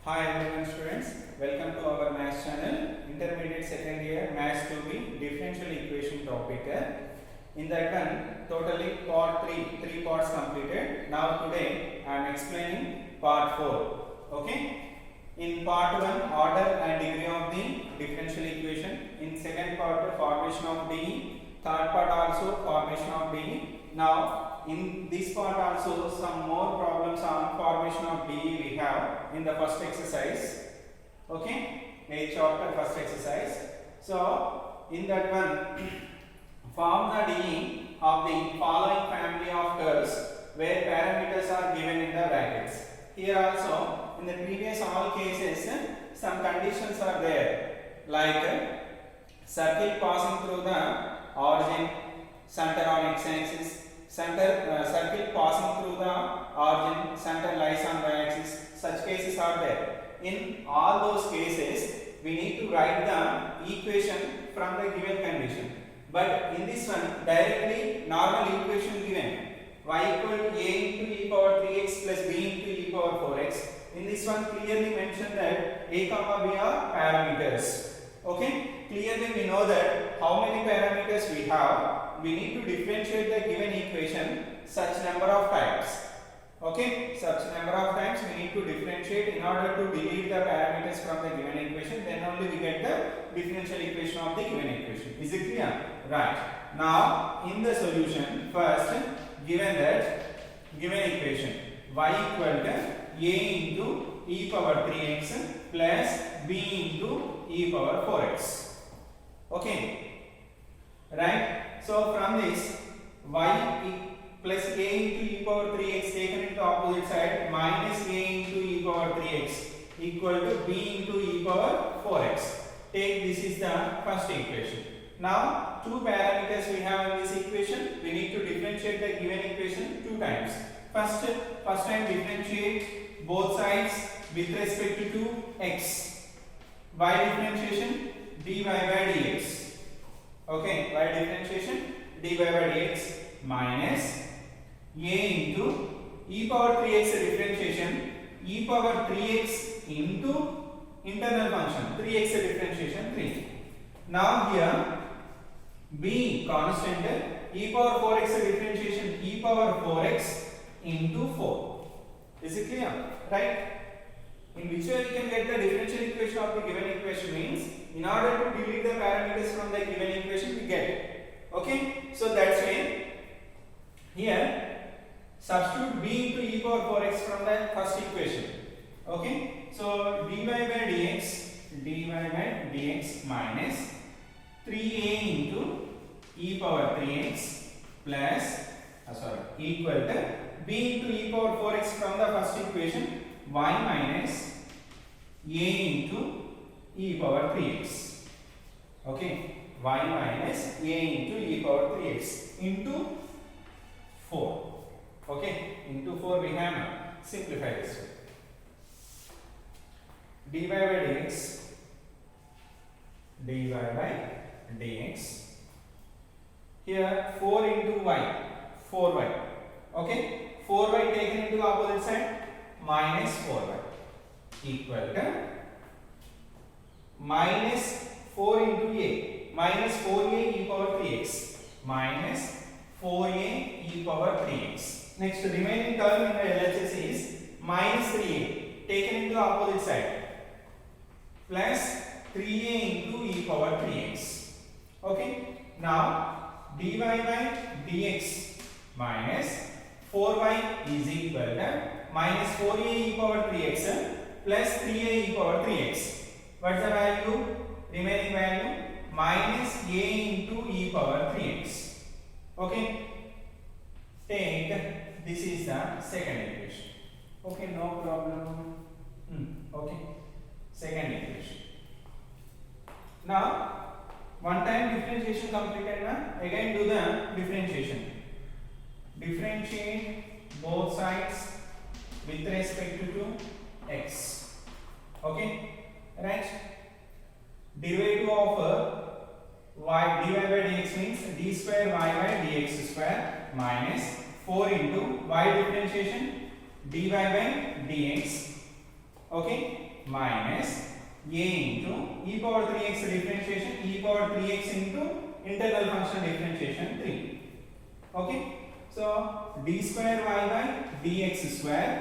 Hi everyone students, welcome to our maths channel, intermediate second year maths 2B differential equation topic. In that one, totally part 3 parts completed. Now today I am explaining part 4. Okay. In part 1, order and degree of the differential equation. In second part, formation of DE. Third part also formation of DE. Now in this part also some more problems on formation of DE we have in the first exercise. Okay, 8th chapter first exercise. So in that one, form the DE of the following family of curves where parameters are given in the brackets. Here also in the previous all cases some conditions are there, like circle passing through the origin, center on x-axis, circle passing through the origin, center lies on y-axis. Such cases are there. In all those cases, we need to write the equation from the given condition. But in this one, directly normal equation given, y equal to a into e power 3x plus b into e power 4x. In this one, clearly mentioned that a comma b are parameters. Okay, clearly we know that how many parameters we have. We need to differentiate the given equation such number of times. Okay, such number of times we need to differentiate in order to delete the parameters from the given equation. Then only we get the differential equation of the given equation. Is it clear? Right. Now in the solution, first given that given equation y equal to a into e power 3x plus b into e power 4x. Okay, right? So from this y plus a into e power 3x taken into opposite side minus a into e power 3x equal to b into e power 4x. Take this is the first equation. Now two parameters we have in this equation. We need to differentiate the given equation two times. First time differentiate both sides with respect to x. Y differentiation dy by dx. Okay, y differentiation dy by dx minus a into e power 3x differentiation e power 3x into internal function 3x differentiation 3. Now here b constant e power 4x differentiation e power 4x into 4. Is it clear? Right? In which way we can get the differential equation of the given equation means in order to delete the parameters from the given equation we get it. Okay? So that's why here substitute b into e power 4x from the first equation. Okay? So dy by dx minus 3a into e power 3x plus equal to b into e power 4x from the first equation y minus a into e power 3x. Okay, y minus a into e power 3x into 4. Okay, into 4 we have simplify this way. dy by dx here 4 into y 4y. Okay, 4y taken into opposite side minus 4y equal to minus 4 into a minus 4a e power 3x minus 4a e power 3x. Next remaining term in the LHS is minus 3a taken into opposite side plus 3a into e power 3x. Okay, now dy by dx minus 4y is equal to minus 4a e power 3x plus 3a e power 3x. What's the value? Remaining value minus a into e power 3x. Okay, take this is the second equation. Okay, no problem. Okay, second equation. Now one time differentiation completed na, again do the differentiation. Differentiate both sides with respect to x. Okay, right? Derivative of y dy by dx means d square y by dx square minus 4 into y differentiation dy by dx. Okay, minus a into e power 3x differentiation e power 3x into internal function differentiation 3. Okay, so d square y by dx square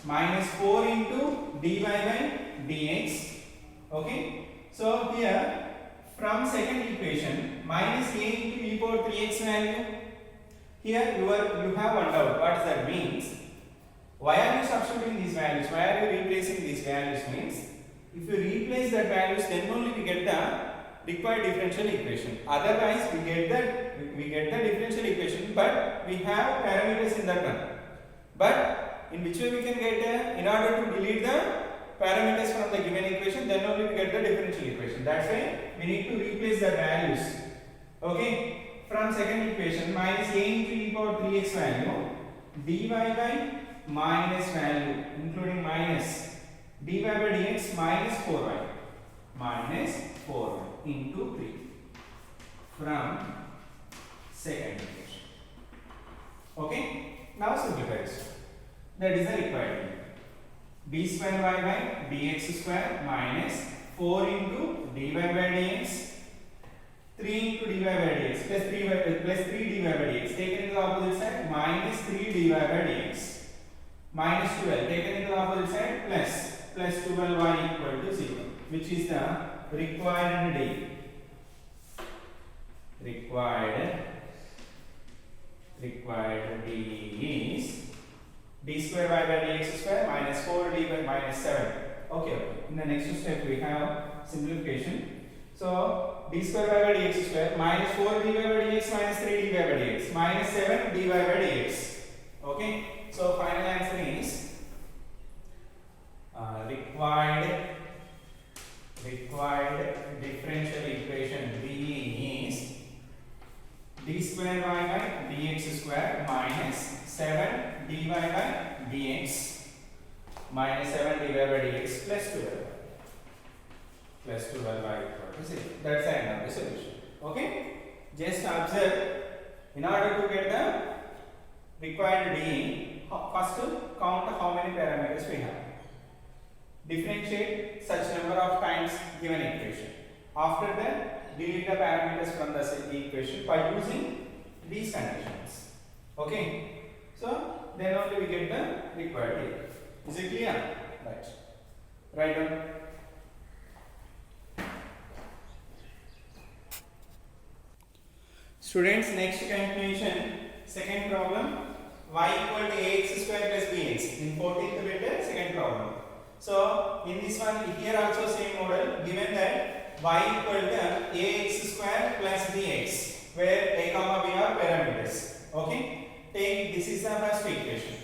minus 4 into dy by dx. Okay, so here from second equation minus a into e power 3x value, here you have one doubt. What that means? Why are you substituting these values? Why are you replacing these values? Means if you replace that values, then only we get the required differential equation. Otherwise, we get the differential equation, but we have parameters in that one. But in which way we can get in order to delete the parameters from the given equation, then only we get the differential equation. That's why we need to replace the values. Okay, from second equation minus a into e power 3x value dy by minus value including minus dy by dx minus 4y into 3 from second equation. Okay, now simplify this. That is the required value. d square y by dx square minus 4 into dy by dx 3 into dy by dx plus 3 dy by dx taken in the opposite side minus 3 dy by dx minus 12 taken in the opposite side plus 12y equal to 0, which is the required d. Required d is d square y by dx square minus 4d by minus 7. Okay, in the next step we have simplification. So d square y by dx square minus 4d by dx minus 3d by dx minus 7d by dx. Okay, so final answer is required differential equation d is d square y by dx square minus 7 dy by dx minus 7 dy by dx plus 12y equal to 0. That's the end of the solution. Okay, just observe, in order to get the required d, first count how many parameters we have. Differentiate such number of times given equation. After that, delete the parameters from the equation by using these conditions. Okay, so then only we get the required d. Is it clear? Right. Write down. Students, next continuation, second problem, y equal to ax square plus bx. In 14th letter, second problem. So in this one, here also same model, given that y equal to ax square plus bx, where a comma b are parameters. Okay, take this is the first equation.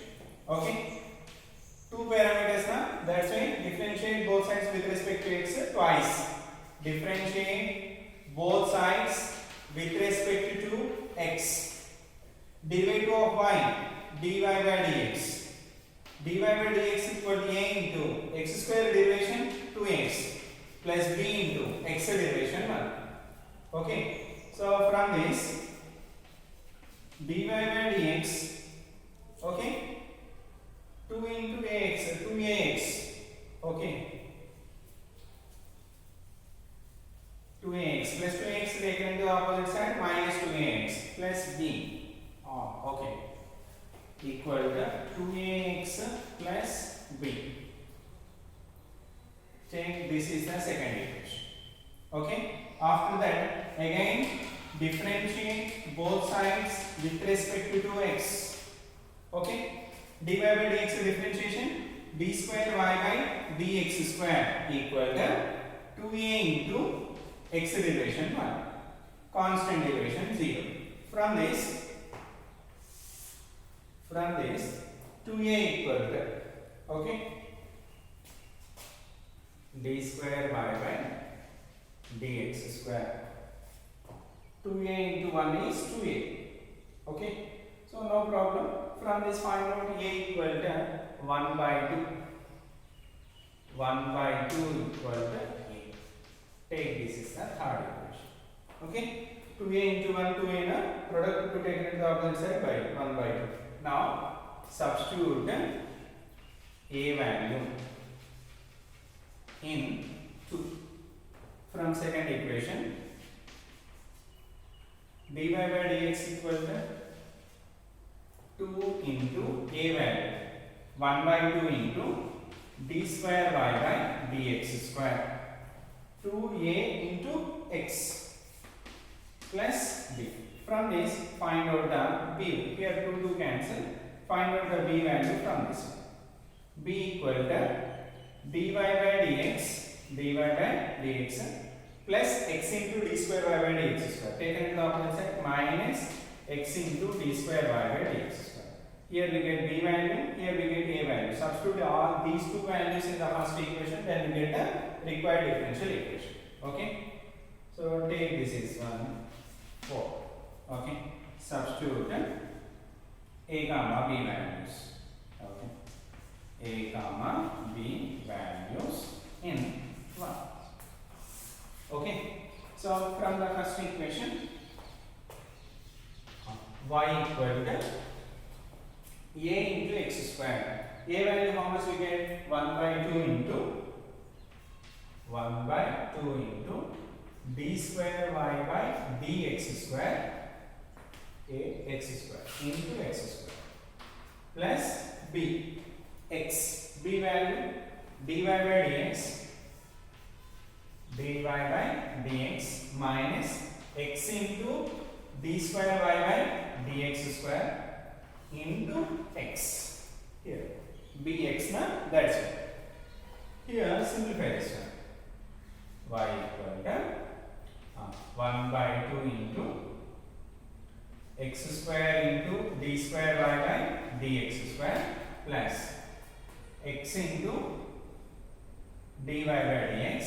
Okay, two parameters now. That's why differentiate both sides with respect to x twice. Differentiate both sides with respect to x. Derivative of y dy by dx. dy by dx equal to a into x square derivation 2x plus b into x derivation 1. Okay, so from this dy by dx, okay, 2 into ax, 2ax, okay, 2ax plus 2x taken into the opposite side minus 2ax plus b, okay, equal to 2ax plus b. Take this is the second equation. Okay, after that again differentiate both sides with respect to x. Okay, dy by dx differentiation d square y by dx square equal to 2a into x derivation 1, constant derivation 0. From this 2a equal to, okay, d square y by dx square. 2a into 1 is 2a. Okay, so no problem. From this find out a equal to 1 by 2. 1 by 2 equal to a. Take this is the third equation. Okay, 2a into 1, 2a na product to take it to the opposite side by 1 by 2. Now substitute a value. in 2. From second equation, dy by dx equal to 2 into a value 1 by 2 into d square y by dx square 2a into x plus b. From this, find out the b. Here 2 cancel. Find out the b value from this one. B equal to dy by dx plus x into d square y by dx square. Taken into the opposite side, minus x into d square y by dx square. Here we get b value, here we get a value. Substitute all these two values in the first equation, then we get the required differential equation. Okay? So take this is 1, 4. Okay? Substitute a comma b values. Okay? A comma b values in 1. Okay? So from the first equation, y equal to a into x square. A value how much we get? 1 by 2 into d square y by dx square, a x square into x square plus b x, b value dy by dx minus x into d square y by dx square into x. Here bx na, that's it. Here simplify this one. Y equal to 1 by 2 into x square into d square y by dx square plus x into dy by dx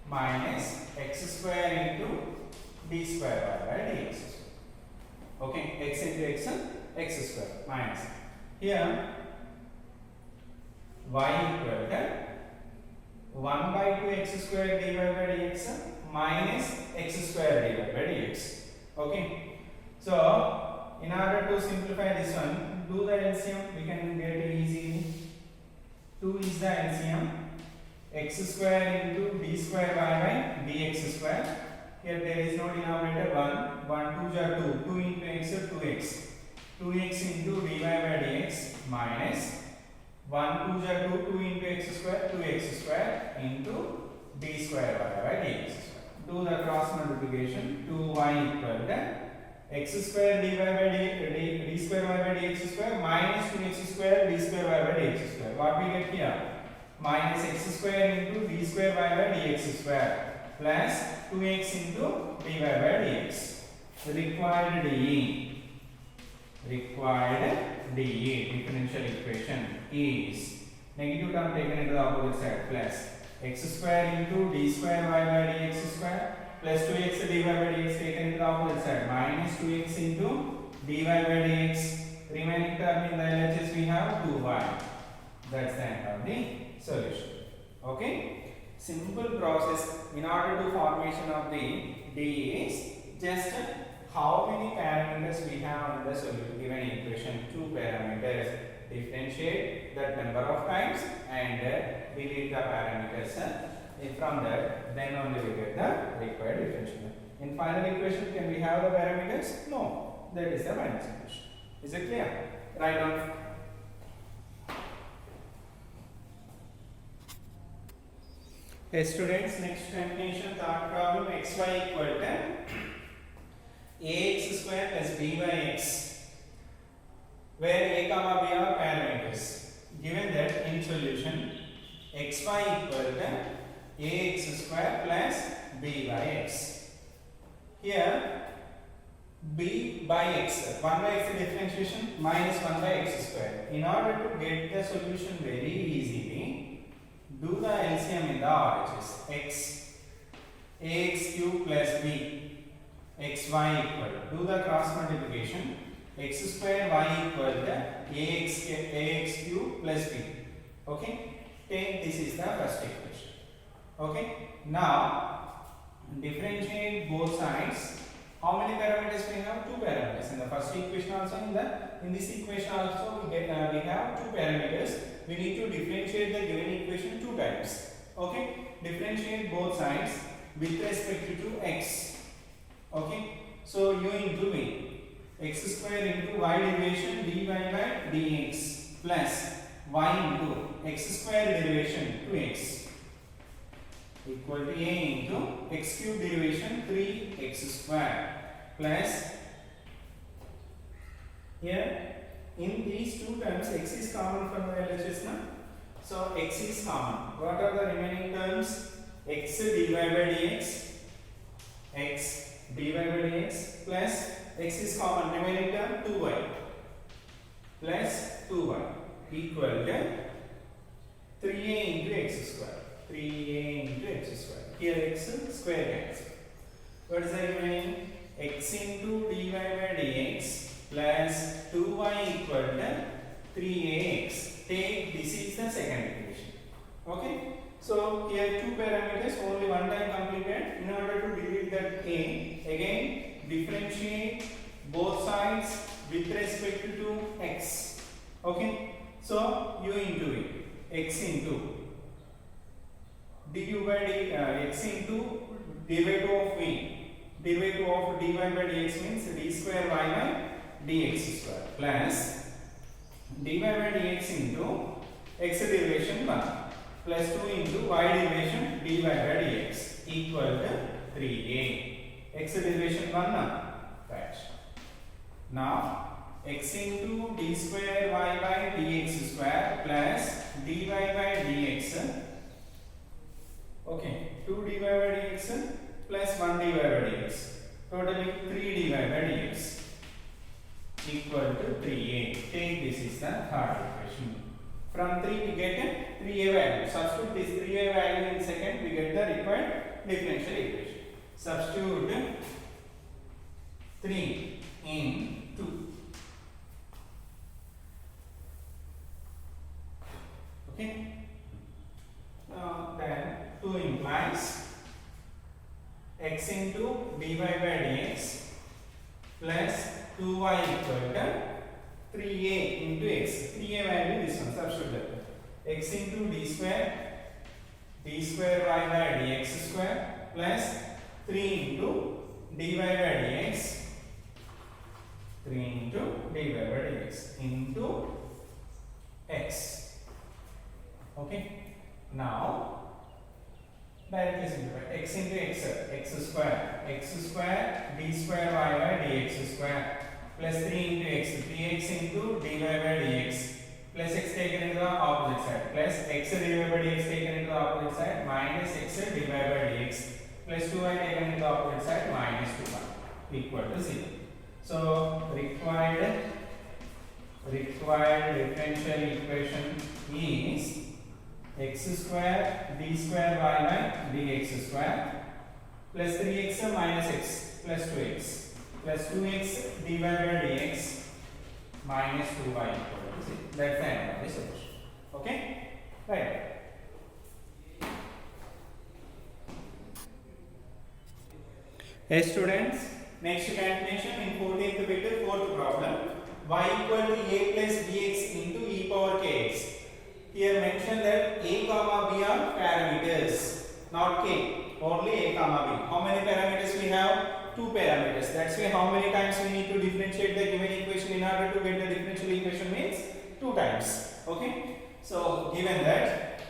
minus x square into d square y by dx square. Okay, x into x square minus here y equal to 1 by 2 x square dy by dx minus x square dy by dx. Okay, so in order to simplify this one, do the LCM, we can get it easily. 2 is the LCM, x square into d square y by dx square. Here there is no denominator, 1, 1 2 are 2, 2 into x is 2x, 2x into dy by dx minus 1 2 are 2, 2 into x square, 2x square into d square y by dx square. Do the cross multiplication, 2y equal to x square dy by d square y by dx square minus 2x square d square y by dx square. What we get here? Minus x square into d square y by dx square plus 2x into dy by dx. Required dE differential equation is negative term taken into the opposite side plus x square into d square y by dx square plus 2x dy by dx taken into the opposite side minus 2x into dy by dx. Remaining term in the LHS we have 2y. That's the end of the solution. Okay? Simple process in order to formation of the dE is just how many parameters we have in the solution given equation. 2 parameters. Differentiate that number of times and delete the parameters. From that, then only we get the required differential. In final equation, can we have the parameters? No. That is the final solution. Is it clear? Write down. Okay, students, next definition, third problem, xy equal to ax square plus by where a comma b are parameters. Given that in solution, xy equal to ax square plus b by x. Here b by x, 1 by x differentiation minus 1 by x square. In order to get the solution very easily, do the LCM in the RHS. Ax cube plus b, xy equal. Do the cross multiplication. X square y equal to ax cube plus b. Okay? Take this is the first equation. Okay? Now differentiate both sides. How many parameters we have? 2 parameters. In the first equation also, in this equation also we have 2 parameters. we need to differentiate the given equation two times. Okay, differentiate both sides with respect to x. Okay, so u into v, x square into y derivation dy by dx plus y into x square derivation 2x equal to a into x cube derivation 3x square plus, here in these two terms x is common from the LHS now. So x is common. What are the remaining terms? X dy by dx, x dy by dx plus x is common, remaining term 2y plus 2y equal to 3a into x square. 3a into x square. Here x square cancel. What is the remaining? X into dy by dx plus 2y equal to 3ax. Take this is the second equation. Okay. So here two parameters, only one time completed. In order to delete that a, again differentiate both sides with respect to x. Okay. So u into v, x into du by x into derivative of v. Derivative of dy by dx means d square y by dx square plus dy by dx into x derivation 1 plus 2 into y derivation dy by dx equal to 3a. X derivation 1 now. Right. Now x into d square y by dx square plus dy by dx. Okay, 2 dy by dx plus 1 dy by dx. Totally 3 dy by dx equal to 3a. Take this is the third equation. From 3 we get 3a value. Substitute this 3a value in second, we get the required differential equation. Substitute 3 in 2. Okay. Now then 2 implies x into dy by dx plus 2y equal to 3a into x. 3a value this one, substitute that. X into d square y by dx square plus 3 into dy by dx, 3 into dy by dx into x. Okay. Now directly simplify. X into x square d square y by dx square plus 3 into x, 3x into dy by dx plus x taken into the opposite side plus x dy by dx taken into the opposite side minus x dy by dx plus 2y taken into the opposite side minus 2y equal to 0. So required differential equation is x square d square y by dx square plus 3x minus x plus 2x plus 2x dy by dx minus 2y equal to 0. That's the end of the solution. Okay? Right. Yes, students. Next continuation in 14th bit, fourth problem. Y equal to a plus bx into e power kx. Here mention that a comma b are parameters, not k. Only a comma b. How many parameters we have? Two parameters. That's why how many times we need to differentiate the given equation in order to get the differential equation means two times. Okay. So given that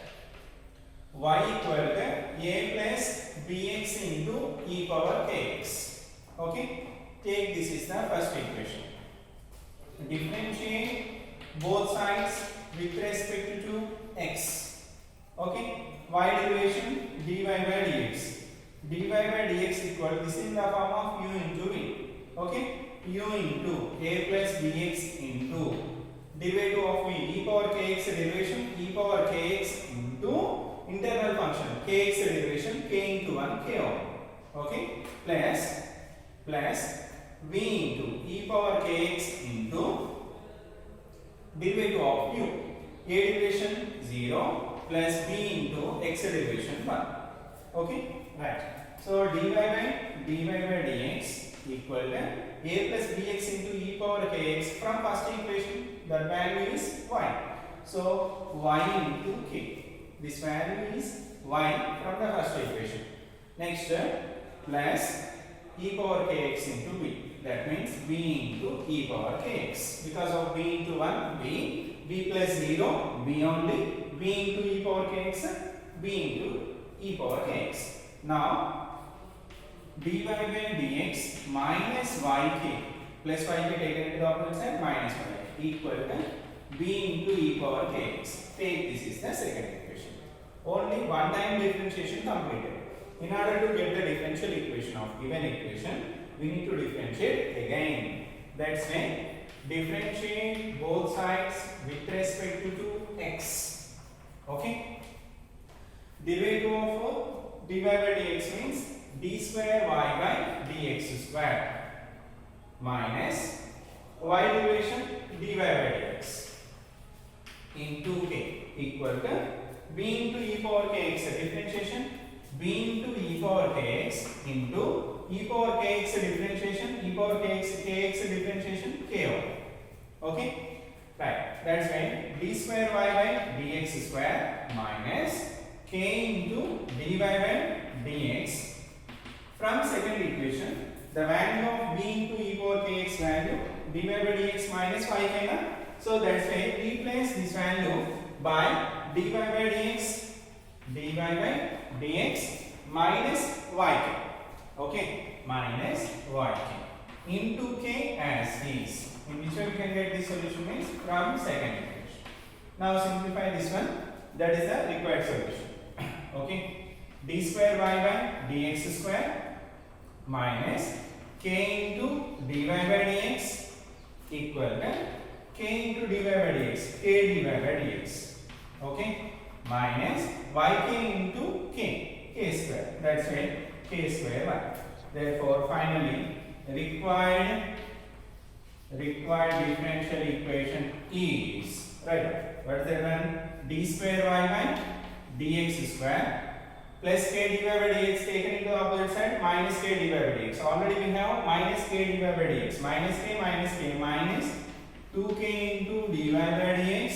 y equal to a plus bx into e power kx. Okay. Take this is the first equation. Differentiate both sides with respect to x. Okay. Y derivation dy by dx. dy by dx equal, this is in the form of u into v. Okay. U into a plus bx into derivative of v e power kx derivation e power kx into internal function kx derivation k into 1 k over. Okay. Plus v into e power kx into derivative of u. A derivation 0 plus b into x derivation 1. Okay. Right. So dy by dx equal to a plus bx into e power kx. From first equation that value is y. So y into k. This value is y from the first equation. Next, plus e power kx into b. That means b into e power kx. Because of b into 1, b plus 0, b only, b into e power kx, b into e power kx. Now, dy by dx minus yk plus yk taken into the opposite side minus yk equal to b into e power kx. Take this is the second equation. Only one time differentiation completed. In order to get the differential equation of given equation, we need to differentiate again. That's why differentiate both sides with respect to x. Okay? Derivative of dy by dx means d square y by dx square minus y derivation dy by dx into k equal to b into e power kx differentiation b into e power kx into e power kx differentiation e power kx differentiation k over. Okay, right, that's why d square y by dx square minus k into dy by dx. From second equation, the value of b into e power kx value dy by dx minus yk. So that's why replace this value by dy by dx minus yk. Okay, minus yk into k as is. In which way we can get this solution means from second equation. Now simplify this one. That is the required solution. Okay, d square y by dx square minus k into dy by dx equal to k into dy by dx, k dy by dx. Okay, minus yk into k square. That's why k square y. Therefore, finally, required differential equation is, right, what is that one? D square y by dx square plus k dy by dx taken into the opposite side minus k dy by dx. Already we have minus k dy by dx, minus k minus 2k into dy by dx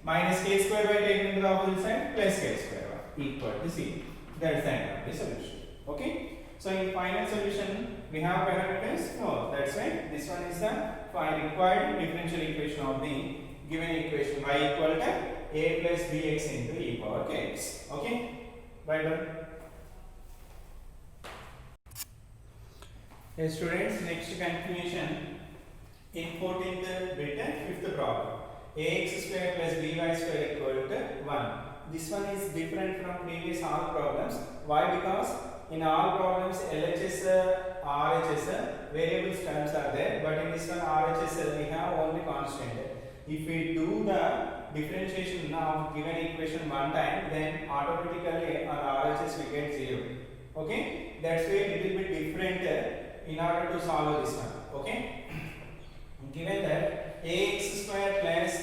minus k square y taken into the opposite side plus k square y equal to 0. That is the end of the solution. Okay. So in final solution we have parameters. No, that's right. This one is the required differential equation of the given equation y equal to a plus bx into e power kx. Okay. Right done. Yes, students. Next continuation in 14th bit, 5th problem. Ax square plus by square equal to 1. This one is different from previous all problems. Why? Because in all problems LHS, RHS, variable terms are there, but in this one RHS we have only constant. If we do the differentiation of given equation one time, then automatically on RHS we get 0. Okay, that's why a little bit different in order to solve this one. Okay, given that ax square plus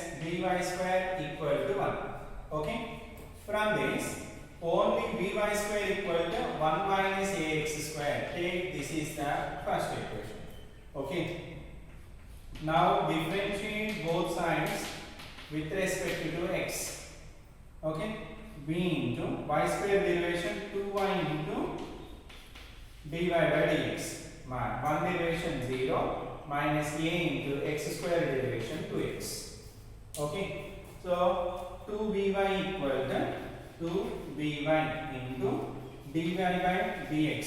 by square equal to 1. Okay, from this only by square equal to 1 minus ax square. Take this is the first equation. Okay. Now differentiate both sides with respect to x. Okay. B into y square derivation 2y into dy by dx. One derivation 0 minus a into x square derivation 2x. Okay. So 2by equal to 2by into dy by dx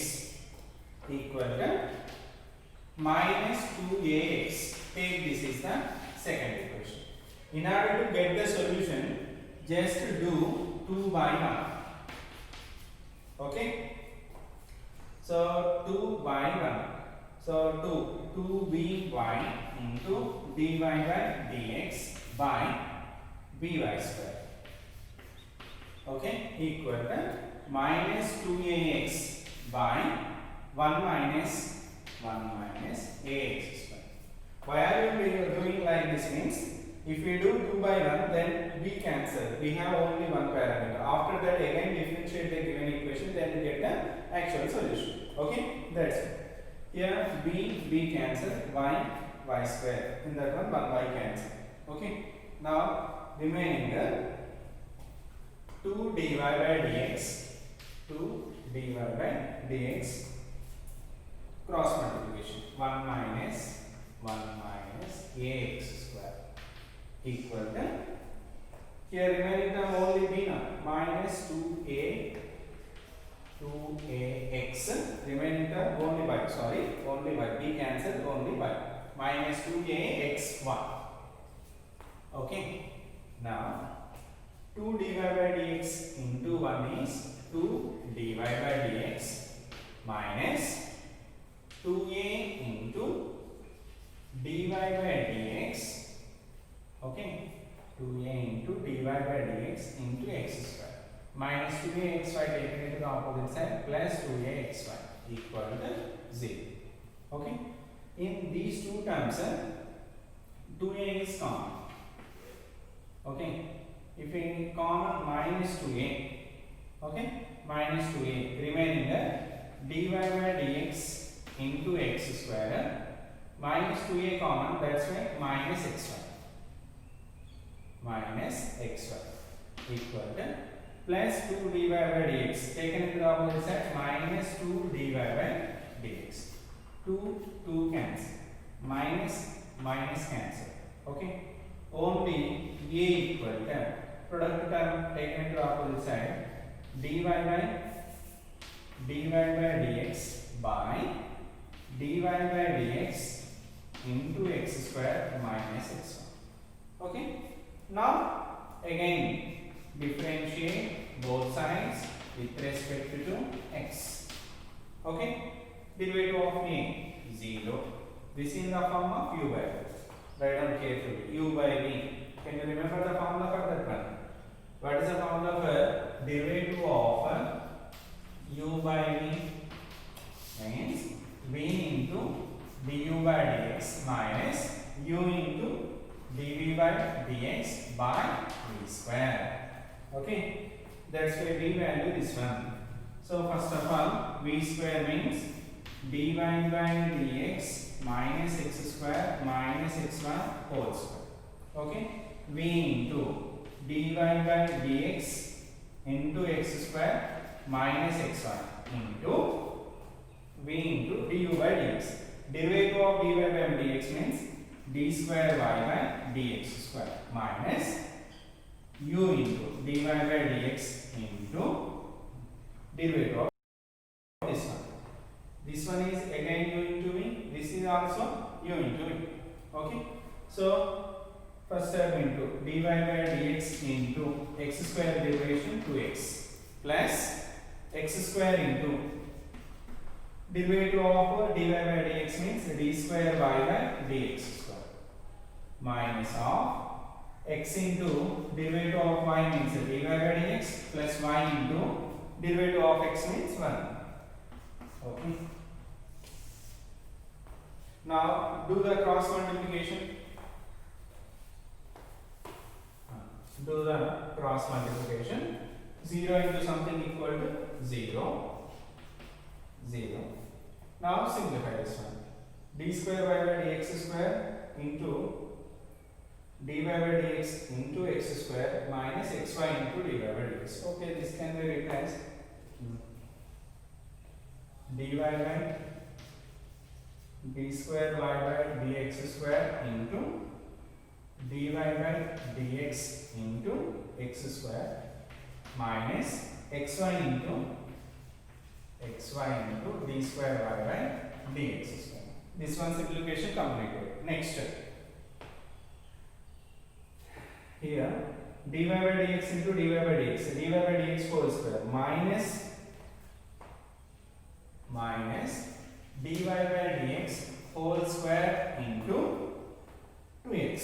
equal to minus 2ax. Take this is the second equation. In order to get the solution, just do 2 by 1. Okay. So 2 by 1. So 2by into dy by dx by by square. Okay, equal to minus 2ax by 1 minus ax square. Why are we doing like this means, if we do 2 by 1, then we cancel. We have only one parameter. After that again differentiate the given equation, then we get the actual solution. Okay, that's it. Here b cancel, y square. In that one y cancel. Okay, Now remaining 2 dy by dx, 2 dy by dx cross multiplication 1 minus ax square equal to, here remaining term only b now, minus 2ax, remaining term only by, only by, b cancelled, only by, minus 2ax1. Okay, now 2 dy by dx into 1 is 2 dy by dx minus 2a into dy by dx, okay, 2a into dy by dx into x square minus 2axy taken into the opposite side plus 2axy equal to 0. Okay, in these two terms 2a is common. Okay, if in common minus 2a, okay, minus 2a remaining dy by dx into x square minus 2a common, that's why minus xy equal to plus 2 dy by dx taken into the opposite side minus 2 dy by dx, 2 cancel, minus cancel. Okay, only a equal to product term taken into the opposite side dy by dx by dy by dx into x square minus x1. Okay, now again differentiate both sides with respect to x. Okay, derivative of a 0. This is in the form of u by v. Write down carefully, u by v. Can you remember the formula for that one? What is the formula for derivative of u by v? Means v into du by dx minus u into dv by dx by v square. Okay, that's why v value this one. So first of all, v square means dy by dx minus x square minus x1 whole square. Okay, v into dy by dx into x square minus x1 into v into du by dx. Derivative of dy by dx means d square y by dx square minus u into dy by dx into derivative of this one. This one is again u into v. This is also u into v. Okay. So first step into dy by dx into x square derivation 2x plus x square into derivative of dy by dx means d square y by dx square minus of x into derivative of y means dy by dx plus y into derivative of x means 1. Okay. Now do the cross multiplication. Do the cross multiplication. 0 into something equal to 0. 0. Now simplify this one. D square y by dx square into dy by dx into x square minus xy into dy by dx. Okay, this can be written as dy by d square y by dx square into dy by dx into x square minus xy into d square y by dx square. This one simplification completed. Next step. Here dy by dx into dy by dx whole square minus dy by dx whole square into 2x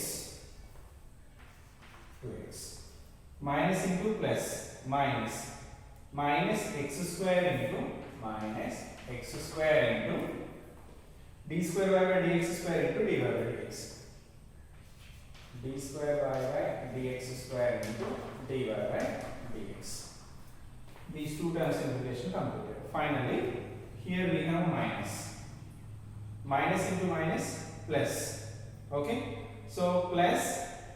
minus into plus minus x square into d square y by dx square into dy by dx. D square y by dx square into dy by dx. These two terms simplification completed. Finally, here we have minus into minus plus. Okay, so plus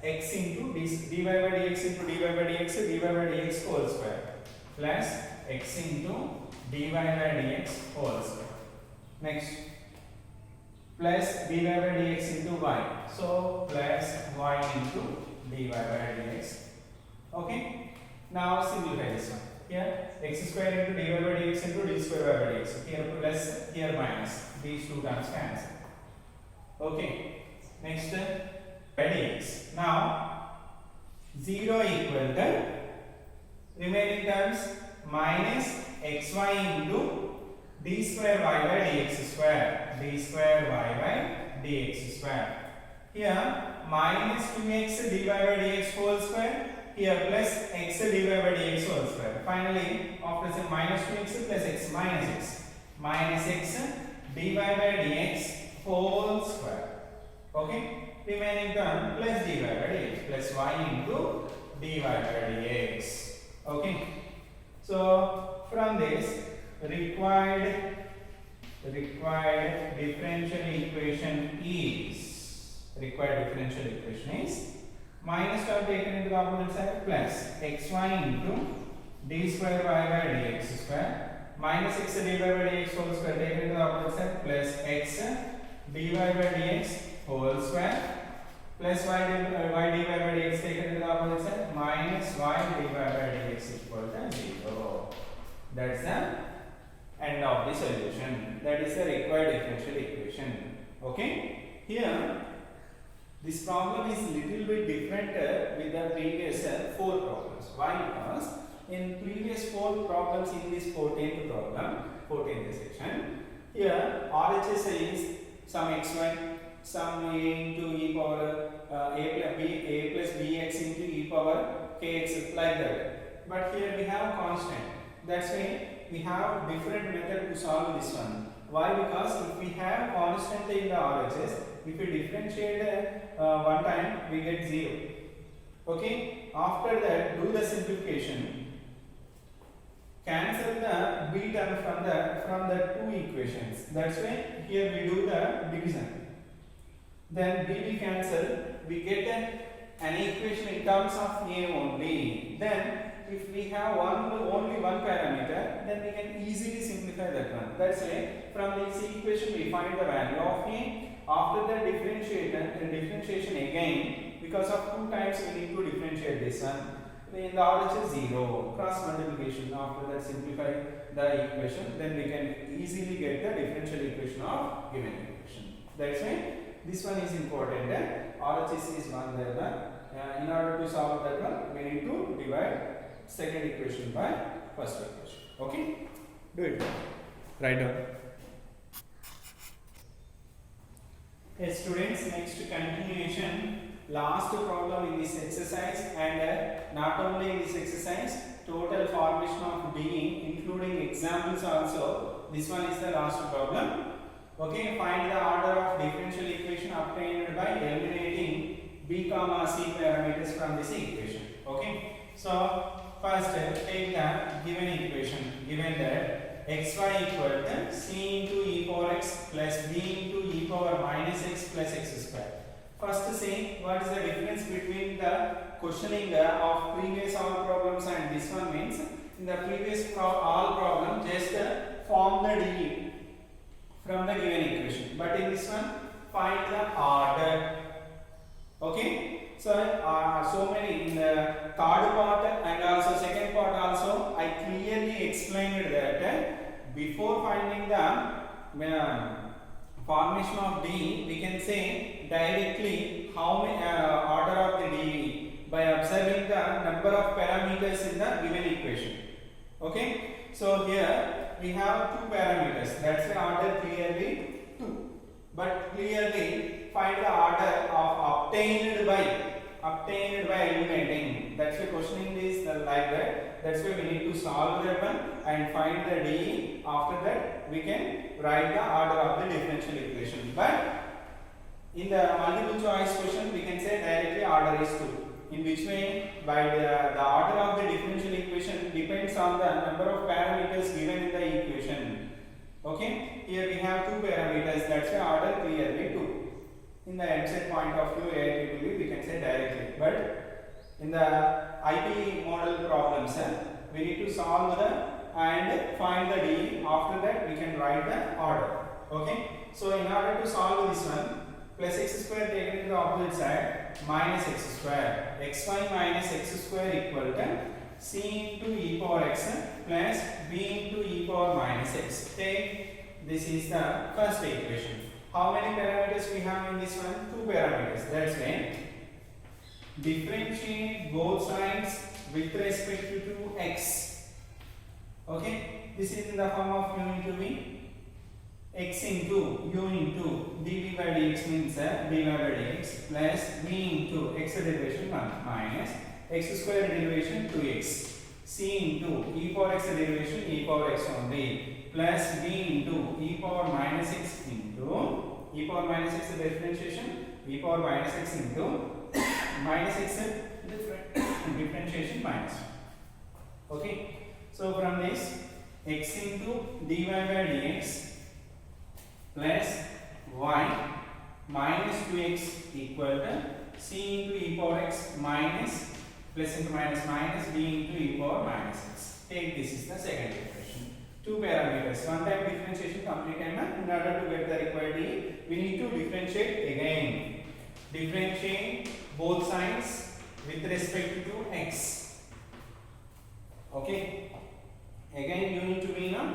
x into this dy by dx into dy by dx whole square plus x into dy by dx whole square. Next, plus dy by dx into y. So plus y into dy by dx. Okay. Now simplify this one. Here x square into dy by dx into d square by dx. Here plus, here minus. These two terms cancel. Okay. Next, by dx. Now 0 equal to remaining terms minus xy into d square y by dx square. D square y by dx square. Here minus 2x dy by dx whole square. Here plus x dy by dx whole square. Finally, after saying minus 2x plus x minus x dy by dx whole square. Okay. Remaining term plus dy by dx plus y into dy by dx. Okay. So from this required differential equation is minus term taken into the opposite side plus xy into d square y by dx square minus x dy by dx whole square taken into the opposite side plus x dy by dx whole square plus y dy by dx taken into the opposite side minus y dy by dx equal to 0. That's the end of the solution. That is the required differential equation. Okay. Here this problem is little bit different with the previous 4 problems. Why? Because in previous 4 problems in this 14th problem, 14th section, here RHS is some xy, some a into e power a plus bx into e power kx, like that. But here we have constant. That's why we have different method to solve this one. Why? Because if we have constant in the RHS, if we differentiate one time, we get 0. Okay. After that, do the simplification. Cancel the b term from the two equations. That's why here we do the division. Then b cancel. We get an equation in terms of a only. Then if we have only one parameter, then we can easily simplify that one. That's why from this equation we find the value of a. After that differentiation again, because of 2 times we need to differentiate this one. In the RHS 0, cross multiplication. After that simplify the equation, then we can easily get the differential equation of given equation. That's why this one is important. RHS is one there. In order to solve that one, we need to divide second equation by first equation. Okay? Do it. Write down. Yes, students, next continuation, last problem in this exercise, and not only in this exercise, total formation of D including examples also. This one is the last problem. Okay, find the order of differential equation obtained by eliminating b comma c parameters from this equation. Okay, so first take the given equation. Given that xy equal to c into e power x plus b into e power minus x plus x square. First see what is the difference between the questioning of previous all problems and this one. Means in the previous all problem just form the d from the given equation, but in this one find the order. Okay, so many in the third part and also second part also I clearly explained that before finding the formation of D, we can say directly how many order of the D by observing the number of parameters in the given equation. Okay, so here we have 2 parameters. That's the order clearly 2. But clearly find the order of obtained by eliminating. That's why questioning is like that. That's why we need to solve that one and find the D. After that we can write the order of the differential equation. But in the multiple choice question we can say directly order is 2. In which way? By the order of the differential equation depends on the number of parameters given in the equation. Okay, here we have 2 parameters. That's why order clearly 2. in the MCET point of view, AITTB, we can say directly. But in the IP model problems, we need to solve the and find the DE. After that, we can write the order. Okay. So in order to solve this one, plus x square taken to the opposite side minus x square. xy minus x square equal to c into e power x plus b into e power minus x. Take this is the first equation. How many parameters we have in this one? 2 parameters. That's why differentiate both sides with respect to x. Okay, this is in the form of u into v. X into u into dv by dx means dy by dx plus v into x derivation 1 minus x square derivation 2x c into e power x derivation e power x only plus b into e power minus x into e power minus x differentiation e power minus x into minus x differentiation minus. Okay, so from this x into dy by dx plus y minus 2x equal to c into e power x minus plus into minus minus b into e power minus x. Take this is the second equation. 2 parameters. One time differentiation complete and in order to get the required d, we need to differentiate again. Differentiate both sides with respect to x. Okay. Again you need to be now.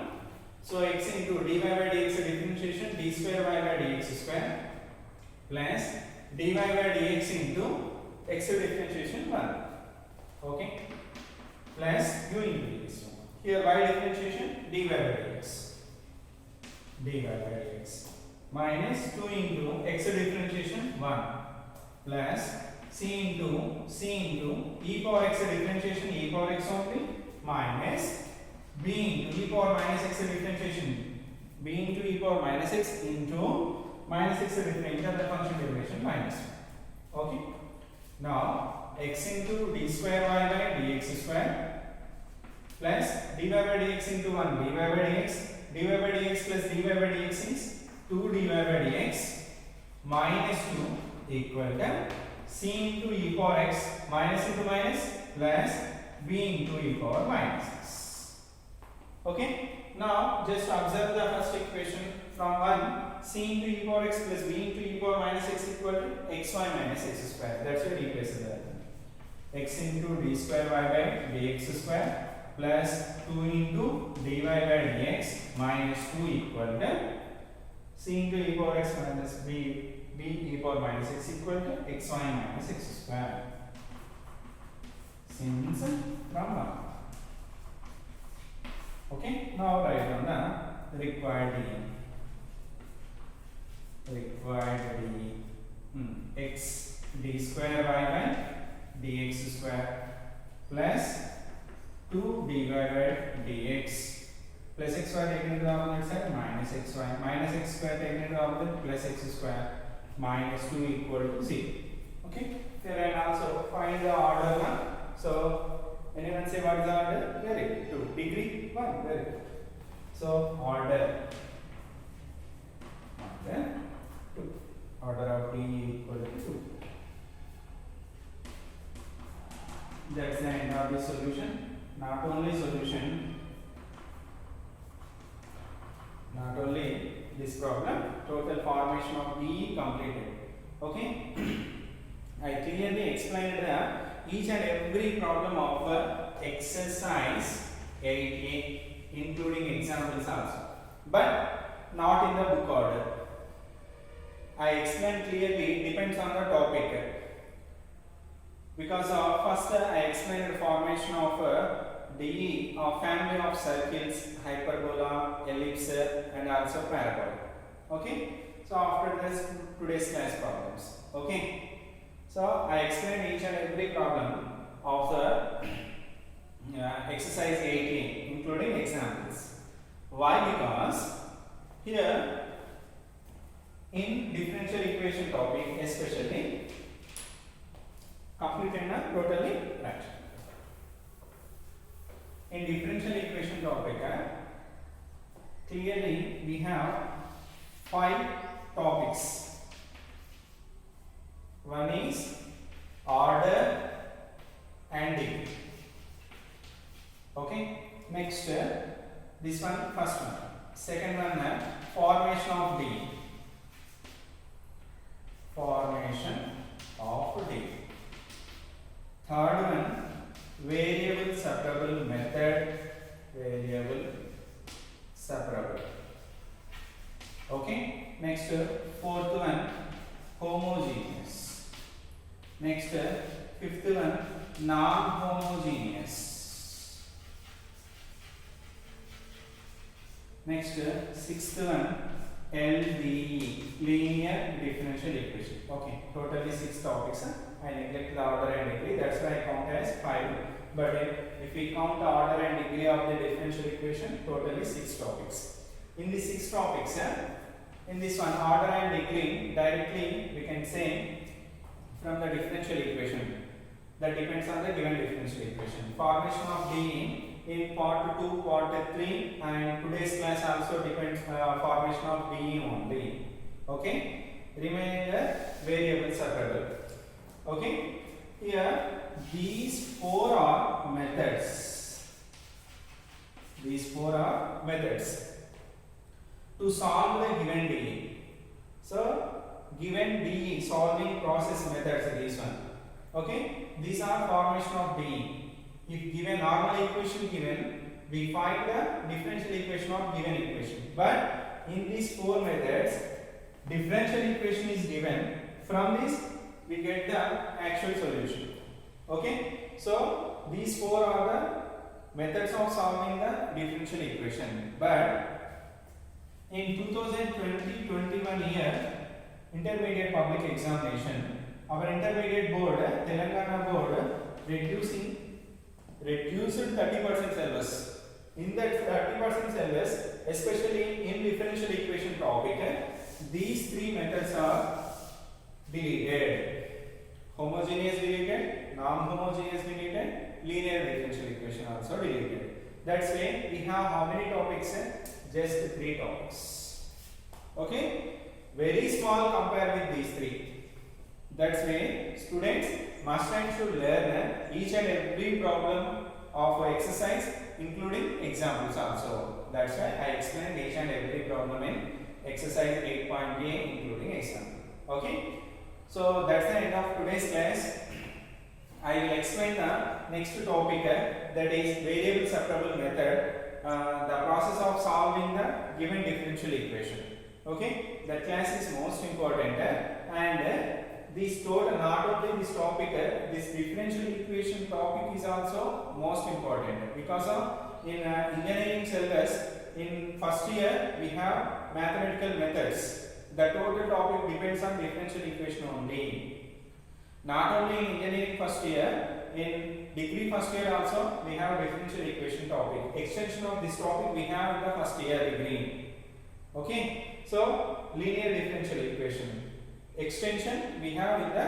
So x into dy by dx differentiation d square y by dx square plus dy by dx into x differentiation 1. Okay, plus u into dx. Here y differentiation dy by dx minus 2 into x differentiation 1 plus c into e power x differentiation e power x only minus b into e power minus x differentiation b into e power minus x into minus x differentiation the function derivation minus. Okay, now x into d square y by dx square plus dy by dx into 1 dy by dx plus dy by dx is 2 dy by dx minus 2 equal to c into e power x minus into minus plus b into e power minus x. Okay, now just observe the first equation from 1 c into e power x plus b into e power minus x equal to xy minus x square. That's why replace that. X into d square y by dx square plus 2 into dy by dx minus 2 equal to c into e power x minus b e power minus x equal to xy minus x square. Since from 1. Okay, now write down the required x d square y by dx square plus 2 dy by dx plus xy taken to the opposite side minus x square taken to the opposite plus x square minus 2 equal to 0. Okay, here and also find the order now. So anyone say what is the order? Very good. 2 degree 1. Very good. So order 2. Order of d equal to 2. That's the end of the solution. Not only solution, not only this problem, total formation of DE completed. Okay. I clearly explained each and every problem of exercise 8A, including examples also, but not in the book order. I explained clearly, it depends on the topic. Because first I explained the formation of DE of family of circles, hyperbola, ellipse and also parabola. Okay. So after this, today's class problems. Okay. So I explained each and every problem of the exercise 18, including examples. Why? Because here in differential equation topic especially, complete and totally right. In differential equation topic, clearly we have 5 topics. one is order and degree. Okay, next this one, first one. Second one, formation of D. Formation of D. Third one, variable separable method. Variable separable. Okay, next fourth one, homogeneous. Next fifth one, non-homogeneous. Next sixth one, LDE, linear differential equation. Okay, totally 6 topics. I neglect the order and degree, that's why I count as 5. But if we count the order and degree of the differential equation, totally 6 topics. In the 6 topics, in this one, order and degree, directly we can say from the differential equation. That depends on the given differential equation. Formation of D in part 2, part 3, and today's class also depends formation of D only. Okay. Remaining the variable separable. Okay. Here these 4 are methods. These 4 are methods to solve the given DE. So given DE solving process methods, these one. Okay, these are formation of DE. If given normal equation given, we find the differential equation of given equation. But in these 4 methods, differential equation is given. From this, we get the actual solution. Okay, so these 4 are the methods of solving the differential equation. But in 2020-21 year, intermediate public examination, our intermediate board, Telangana board, reduced 30% syllabus. In that 30% syllabus, especially in differential equation topic, these 3 methods are deleted. Homogeneous deleted, non-homogeneous deleted, linear differential equation also deleted. That's why we have how many topics? Just 3 topics. Okay, very small compared with these 3. That's why students must and should learn each and every problem of exercise, including examples also. That's why I explained each and every problem in exercise 8.a, including example. Okay, so that's the end of today's class. I will explain the next topic, that is variable separable method, the process of solving the given differential equation. Okay, that class is most important, and this total, not only this topic, this differential equation topic is also most important, because of in engineering syllabus in first year we have mathematical methods. The total topic depends on differential equation only. Not only in engineering first year, in degree first year also we have differential equation topic. Extension of this topic we have in the first year degree. Okay, so linear differential equation extension we have in the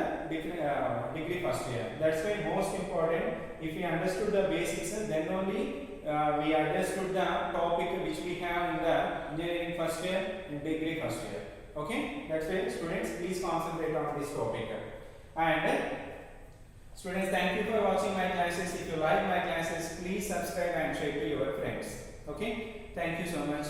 degree first year. That's why most important. If we understood the basics, then only we understood the topic which we have in the engineering first year in degree first year. Okay, that's why students, please concentrate on this topic. And students, thank you for watching my classes. If you like my classes, please subscribe and share to your friends. Okay, thank you so much.